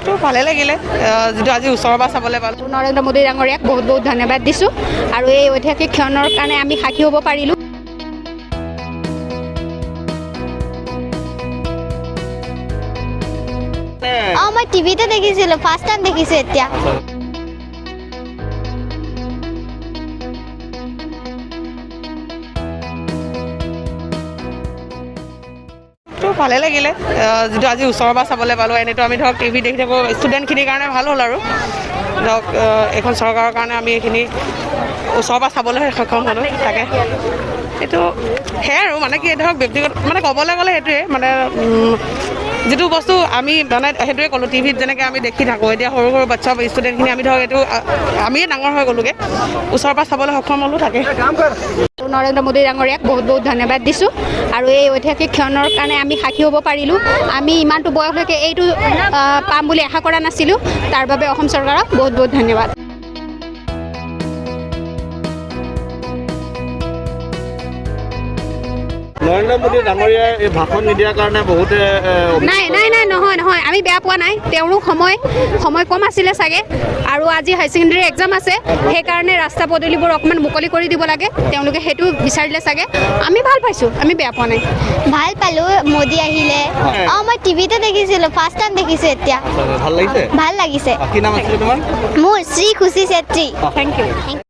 তো ভালে লাগিলে যেটো আজি ওচৰৰ পৰা চাবলৈ পালোঁ। নৰেন্দ্ৰ মোদী ডাঙৰীয়াক বহুত বহুত ধন্যবাদ দিছোঁ আৰু এই ঐতিহাসিক ক্ষণৰ কাৰণে আমি সাক্ষী হ'ব পাৰিলোঁ। মই টিভিতে দেখিছিলোঁ, ফাৰ্ষ্ট টাইম দেখিছোঁ এতিয়া। তো ভালে লাগিলে যেটো আজি ওচৰৰ পৰা চাবলৈ পালোঁ। এনেতো আমি ধৰক টিভি দেখি থাকোঁ, ষ্টুডেণ্টখিনিৰ কাৰণে ভাল হ'ল আৰু ধৰক এখন চৰকাৰৰ কাৰণে আমি এইখিনি ওচৰৰ পৰা চাবলৈ সক্ষম হ'লোঁ। তাকে এইটো সেয়াই আৰু মানে কি ধৰক ব্যক্তিগত মানে ক'বলৈ গ'লে সেইটোৱে মানে যিটো বস্তু আমি মানে সেইটোৱে ক'লোঁ টিভিত যেনেকৈ আমি দেখি থাকোঁ, এতিয়া সৰু সৰু বাচ্চা ষ্টুডেণ্টখিনি আমি ধৰক এইটো আমিয়ে ডাঙৰ হৈ গ'লোগৈ, ওচৰৰ পৰা চাবলৈ সক্ষম হ'লোঁ। তাকে নৰেন্দ্ৰ মোদী ডাঙৰীয়াক বহুত বহুত ধন্যবাদ দিছোঁ আৰু এই ঐতিহাসিক ক্ষণৰ কাৰণে আমি সাক্ষী হ'ব পাৰিলোঁ। আমি ইমানটো বয়সলৈকে এইটো পাম বুলি আশা কৰা নাছিলোঁ, তাৰ বাবে অসম চৰকাৰক বহুত বহুত ধন্যবাদ। নৰেন্দ্ৰ মোদী ডাঙৰীয়াই এই ভাষণ নিদিয়াৰ কাৰণে বহুতে নাই নহয় আমি বেয়া পোৱা নাই। তেওঁৰো সময় কম আছিলে চাগে আৰু আজি হাই ছেকেণ্ডেৰী এক্সাম আছে, সেইকাৰণে ৰাস্তা পদূলিবোৰ অকণমান মুকলি কৰি দিব লাগে, তেওঁলোকে সেইটো বিচাৰিলে চাগে। আমি ভাল পাইছোঁ, আমি বেয়া পোৱা নাই। ভাল পালোঁ মোদী আহিলে। মই টিভিতে দেখিছিলোঁ, ফাৰ্ষ্ট টাইম দেখিছোঁ এতিয়া। ভাল লাগিছে। ভাল লাগিছে। কি নাম আছিলে তোমাৰ? মোৰ শ্ৰী খুশী চেত্ৰী। Thank U.